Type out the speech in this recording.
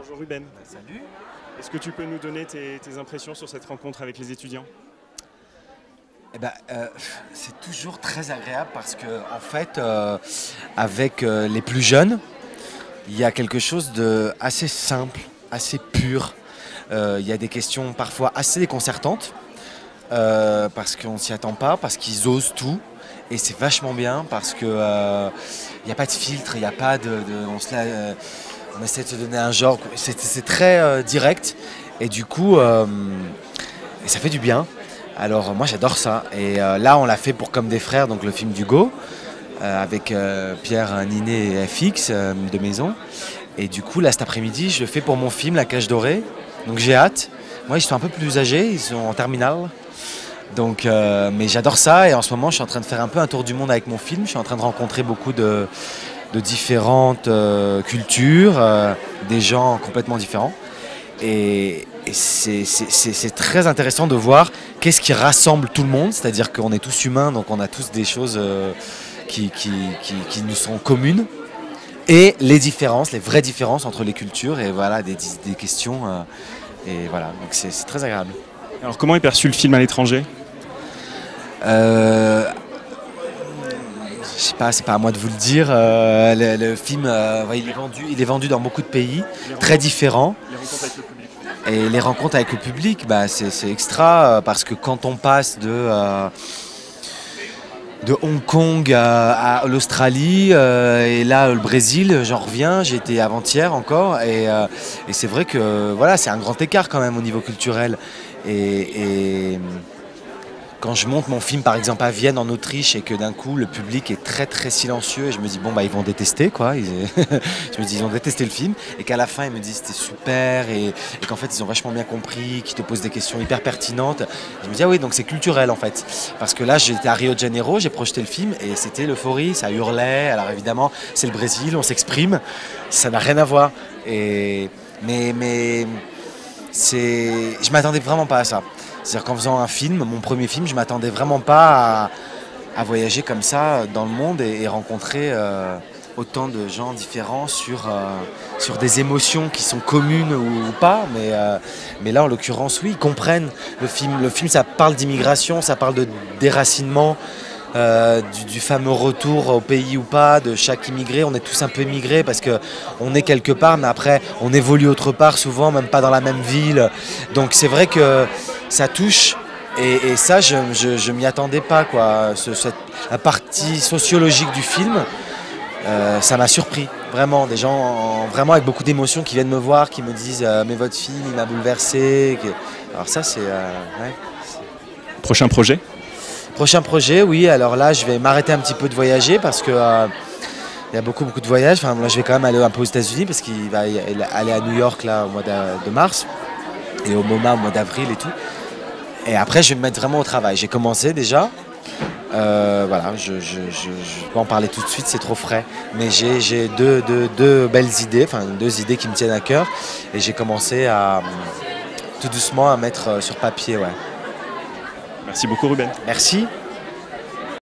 Bonjour Ruben. Salut. Est-ce que tu peux nous donner tes impressions sur cette rencontre avec les étudiants? C'est toujours très agréable parce que, en fait, avec les plus jeunes, il y a quelque chose de assez simple, assez pur. Il y a des questions parfois assez déconcertantes parce qu'on ne s'y attend pas, parce qu'ils osent tout. Et c'est vachement bien parce que il n'y a pas de filtre, il n'y a pas on essaie de se donner un genre. C'est très direct et du coup, et ça fait du bien. Alors moi j'adore ça et là on l'a fait pour Comme des frères, donc le film d'Hugo avec Pierre Ninet et FX de Maison, et du coup là cet après-midi je le fais pour mon film La Cage Dorée, donc j'ai hâte. Moi ils sont un peu plus âgés, ils sont en terminale, donc mais j'adore ça et en ce moment je suis en train de faire un peu un tour du monde avec mon film. Je suis en train de rencontrer beaucoup de différentes cultures, des gens complètement différents. Et c'est très intéressant de voir qu'est-ce qui rassemble tout le monde, c'est-à-dire qu'on est tous humains, donc on a tous des choses qui nous sont communes, et les différences, les vraies différences entre les cultures, et voilà, des questions, et voilà, donc c'est très agréable. Alors comment est perçu le film à l'étranger? Je sais pas, c'est pas à moi de vous le dire. Le film, il est vendu dans beaucoup de pays, très différents. Les rencontres avec le public. Et les rencontres avec le public, c'est extra parce que quand on passe de Hong Kong à l'Australie et là le Brésil, j'en reviens, j'ai été avant-hier encore et c'est vrai que voilà, c'est un grand écart quand même au niveau culturel. Et quand je monte mon film par exemple à Vienne en Autriche et que d'un coup le public est très très silencieux et je me dis bon ils vont détester quoi, je me dis ils ont détesté le film, et qu'à la fin ils me disent c'était super et qu'en fait ils ont vachement bien compris, qu'ils te posent des questions hyper pertinentes, je me dis ah oui, donc c'est culturel en fait, parce que là j'étais à Rio de Janeiro, j'ai projeté le film et c'était l'euphorie, ça hurlait, alors évidemment c'est le Brésil, on s'exprime, ça n'a rien à voir, mais je m'attendais vraiment pas à ça. C'est-à-dire qu'en faisant un film, mon premier film, je ne m'attendais vraiment pas à voyager comme ça dans le monde et rencontrer autant de gens différents sur des émotions qui sont communes ou pas. Mais là, en l'occurrence, oui, ils comprennent le film. Le film, ça parle d'immigration, ça parle de déracinement, du fameux retour au pays ou pas de chaque immigré. On est tous un peu immigrés parce qu'on est quelque part, mais après, on évolue autre part, souvent, même pas dans la même ville. Donc c'est vrai que ça touche, et ça je m'y attendais pas quoi. La partie sociologique du film, ça m'a surpris vraiment, des gens vraiment avec beaucoup d'émotions qui viennent me voir, qui me disent mais votre film il m'a bouleversé. Alors ça c'est ouais. Prochain projet? Prochain projet, oui, alors là je vais m'arrêter un petit peu de voyager parce que il y a beaucoup de voyages. Enfin, là je vais quand même aller un peu aux États-Unis parce qu'il va aller à New York là au mois de mars et au MoMA au mois d'avril et tout. Et après, je vais me mettre vraiment au travail. J'ai commencé déjà. Voilà, je ne vais pas en parler tout de suite, c'est trop frais. Mais j'ai deux belles idées, enfin 2 idées qui me tiennent à cœur. Et j'ai commencé tout doucement à mettre sur papier. Ouais. Merci beaucoup Ruben. Merci.